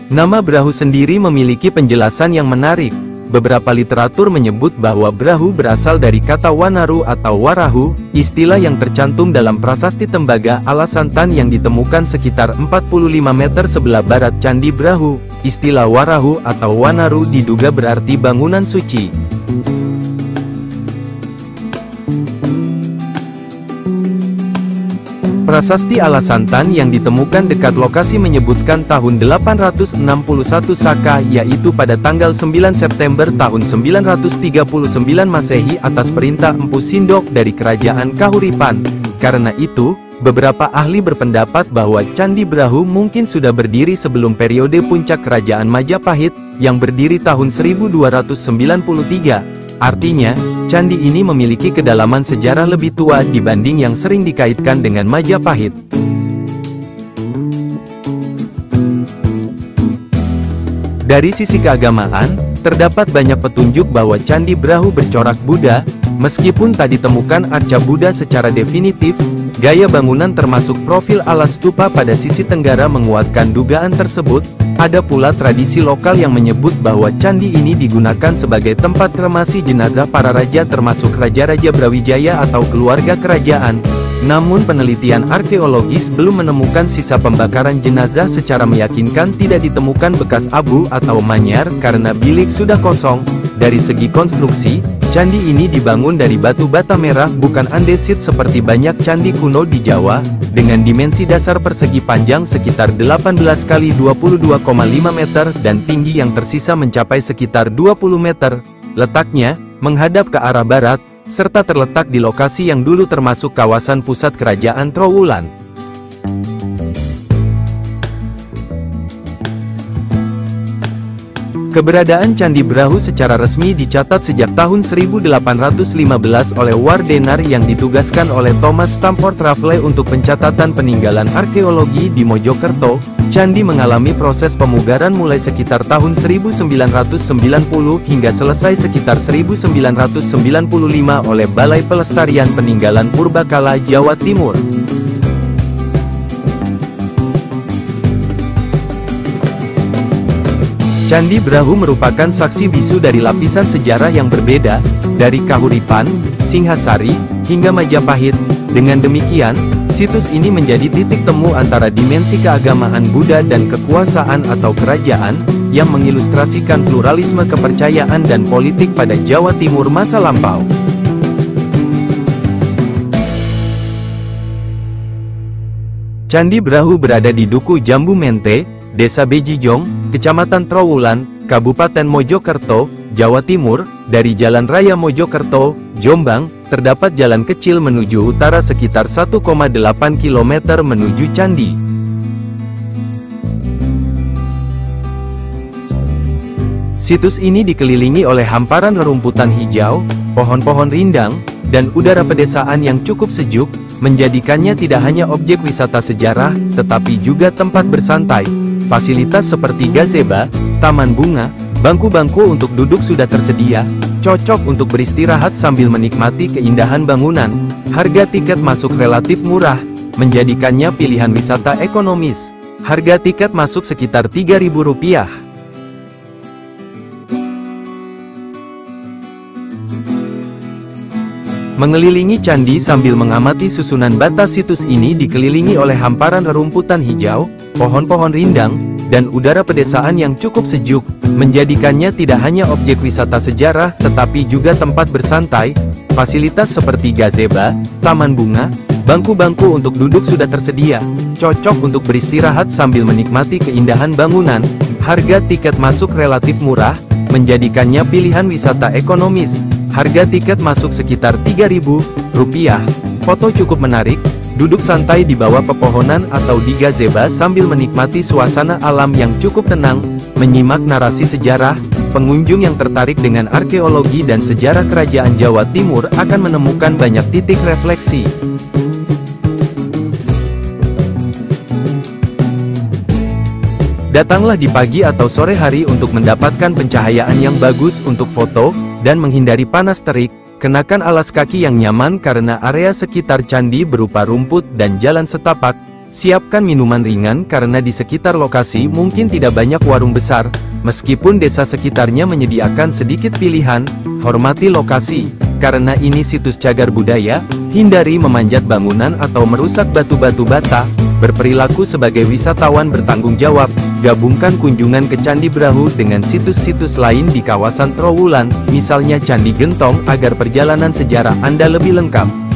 Nama Brahu sendiri memiliki penjelasan yang menarik. Beberapa literatur menyebut bahwa Brahu berasal dari kata Wanaru atau Warahu, istilah yang tercantum dalam prasasti tembaga Alasantan yang ditemukan sekitar 45 meter sebelah barat Candi Brahu. Istilah Warahu atau Wanaru diduga berarti bangunan suci. Prasasti Alasantan yang ditemukan dekat lokasi menyebutkan tahun 861 Saka, yaitu pada tanggal 9 September tahun 939 Masehi atas perintah Empu Sindok dari Kerajaan Kahuripan. Karena itu, beberapa ahli berpendapat bahwa Candi Brahu mungkin sudah berdiri sebelum periode puncak Kerajaan Majapahit, yang berdiri tahun 1293. Artinya, candi ini memiliki kedalaman sejarah lebih tua dibanding yang sering dikaitkan dengan Majapahit. Dari sisi keagamaan, terdapat banyak petunjuk bahwa Candi Brahu bercorak Buddha. Meskipun tak ditemukan arca Buddha secara definitif, gaya bangunan termasuk profil alas stupa pada sisi tenggara menguatkan dugaan tersebut. Ada pula tradisi lokal yang menyebut bahwa candi ini digunakan sebagai tempat kremasi jenazah para raja termasuk Raja-Raja Brawijaya atau keluarga kerajaan. Namun penelitian arkeologis belum menemukan sisa pembakaran jenazah secara meyakinkan. Tidak ditemukan bekas abu atau manyar karena bilik sudah kosong. Dari segi konstruksi, candi ini dibangun dari batu bata merah bukan andesit seperti banyak candi kuno di Jawa, dengan dimensi dasar persegi panjang sekitar 18 x 22,5 meter dan tinggi yang tersisa mencapai sekitar 20 meter. Letaknya menghadap ke arah barat, serta terletak di lokasi yang dulu termasuk kawasan pusat kerajaan Trowulan. Keberadaan Candi Brahu secara resmi dicatat sejak tahun 1815 oleh Wardenar yang ditugaskan oleh Thomas Stamford Raffles untuk pencatatan peninggalan arkeologi di Mojokerto. Candi mengalami proses pemugaran mulai sekitar tahun 1990 hingga selesai sekitar 1995 oleh Balai Pelestarian Peninggalan Purbakala Jawa Timur. Candi Brahu merupakan saksi bisu dari lapisan sejarah yang berbeda, dari Kahuripan, Singhasari, hingga Majapahit. Dengan demikian, situs ini menjadi titik temu antara dimensi keagamaan Buddha dan kekuasaan atau kerajaan, yang mengilustrasikan pluralisme kepercayaan dan politik pada Jawa Timur masa lampau. Candi Brahu berada di Duku Jambu Mente, Desa Bejijong, Kecamatan Trowulan, Kabupaten Mojokerto, Jawa Timur. Dari Jalan Raya Mojokerto, Jombang, terdapat jalan kecil menuju utara sekitar 1,8 km menuju candi. Situs ini dikelilingi oleh hamparan rerumputan hijau, pohon-pohon rindang, dan udara pedesaan yang cukup sejuk, menjadikannya tidak hanya objek wisata sejarah, tetapi juga tempat bersantai. Fasilitas seperti gazebo, taman bunga, bangku-bangku untuk duduk sudah tersedia, cocok untuk beristirahat sambil menikmati keindahan bangunan. Harga tiket masuk relatif murah, menjadikannya pilihan wisata ekonomis. Harga tiket masuk sekitar Rp3.000. Mengelilingi candi sambil mengamati susunan bata. Situs ini dikelilingi oleh hamparan rerumputan hijau, pohon-pohon rindang, dan udara pedesaan yang cukup sejuk, menjadikannya tidak hanya objek wisata sejarah, tetapi juga tempat bersantai. Fasilitas seperti gazebo, taman bunga, bangku-bangku untuk duduk sudah tersedia, cocok untuk beristirahat sambil menikmati keindahan bangunan. Harga tiket masuk relatif murah, menjadikannya pilihan wisata ekonomis. Harga tiket masuk sekitar Rp3.000. Foto cukup menarik, duduk santai di bawah pepohonan atau di gazebo sambil menikmati suasana alam yang cukup tenang, menyimak narasi sejarah. Pengunjung yang tertarik dengan arkeologi dan sejarah kerajaan Jawa Timur akan menemukan banyak titik refleksi. Datanglah di pagi atau sore hari untuk mendapatkan pencahayaan yang bagus untuk foto, dan menghindari panas terik. Kenakan alas kaki yang nyaman karena area sekitar candi berupa rumput dan jalan setapak. Siapkan minuman ringan karena di sekitar lokasi mungkin tidak banyak warung besar, meskipun desa sekitarnya menyediakan sedikit pilihan. Hormati lokasi, karena ini situs cagar budaya. Hindari memanjat bangunan atau merusak batu-batu bata. Berperilaku sebagai wisatawan bertanggung jawab. Gabungkan kunjungan ke Candi Brahu dengan situs-situs lain di kawasan Trowulan, misalnya Candi Gentong, agar perjalanan sejarah Anda lebih lengkap.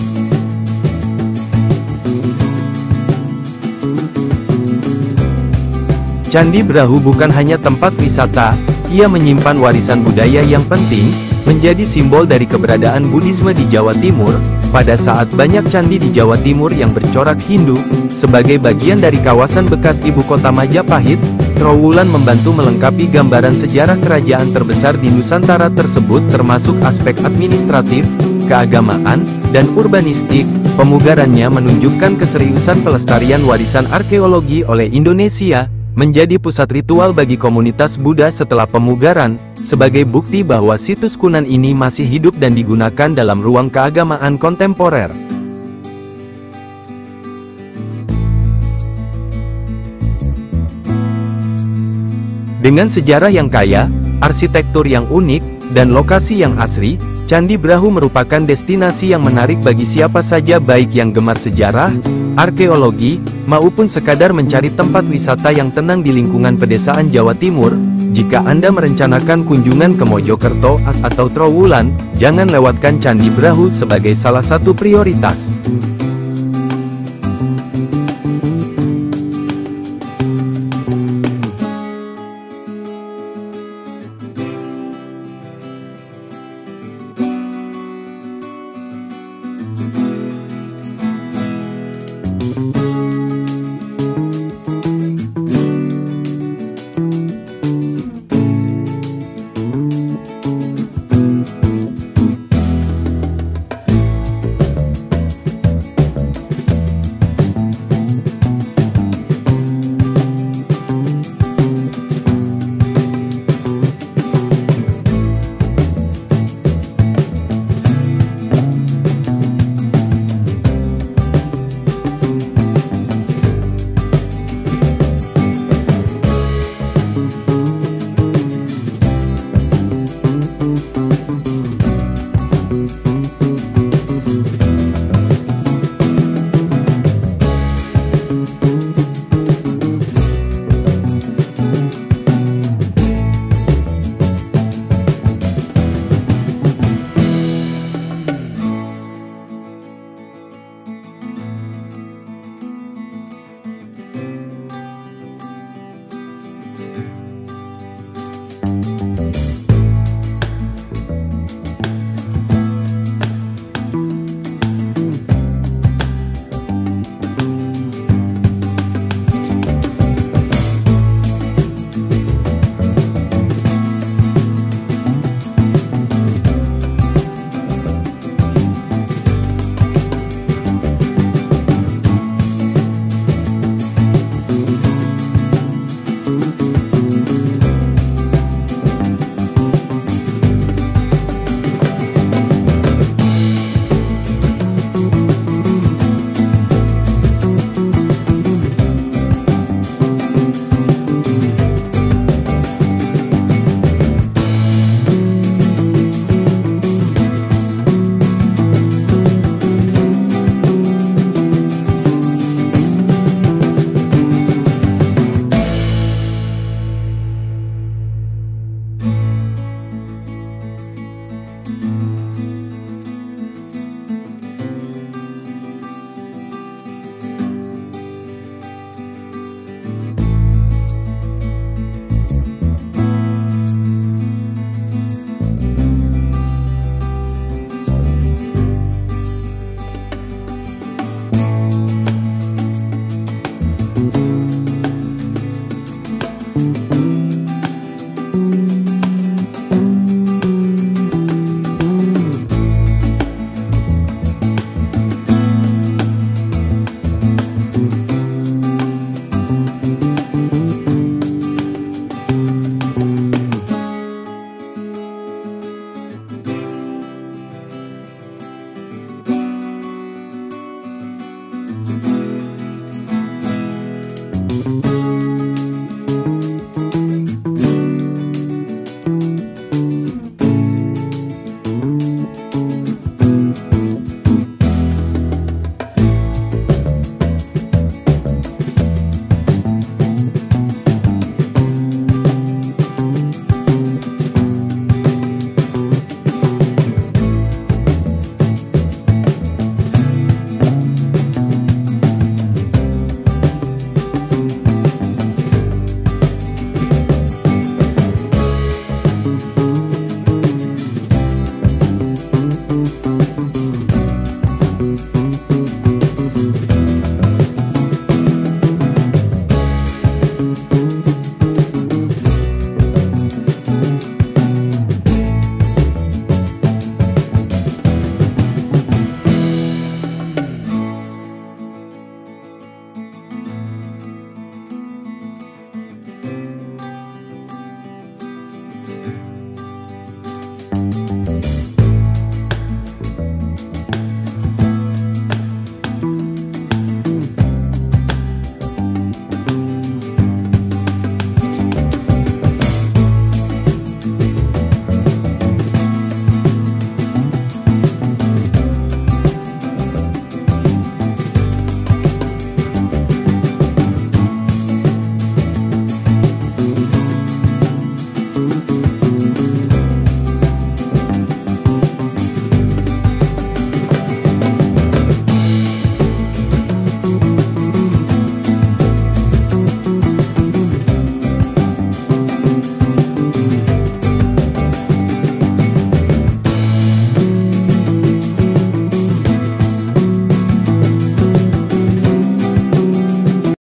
Candi Brahu bukan hanya tempat wisata, ia menyimpan warisan budaya yang penting, menjadi simbol dari keberadaan Buddhisme di Jawa Timur. Pada saat banyak candi di Jawa Timur yang bercorak Hindu, sebagai bagian dari kawasan bekas ibu kota Majapahit, Trowulan membantu melengkapi gambaran sejarah kerajaan terbesar di Nusantara tersebut, termasuk aspek administratif, keagamaan, dan urbanistik. Pemugarannya menunjukkan keseriusan pelestarian warisan arkeologi oleh Indonesia, menjadi pusat ritual bagi komunitas Buddha setelah pemugaran, sebagai bukti bahwa situs kunan ini masih hidup dan digunakan dalam ruang keagamaan kontemporer. Dengan sejarah yang kaya, arsitektur yang unik, dan lokasi yang asri, Candi Brahu merupakan destinasi yang menarik bagi siapa saja, baik yang gemar sejarah, arkeologi, maupun sekadar mencari tempat wisata yang tenang di lingkungan pedesaan Jawa Timur. Jika Anda merencanakan kunjungan ke Mojokerto atau Trowulan, jangan lewatkan Candi Brahu sebagai salah satu prioritas.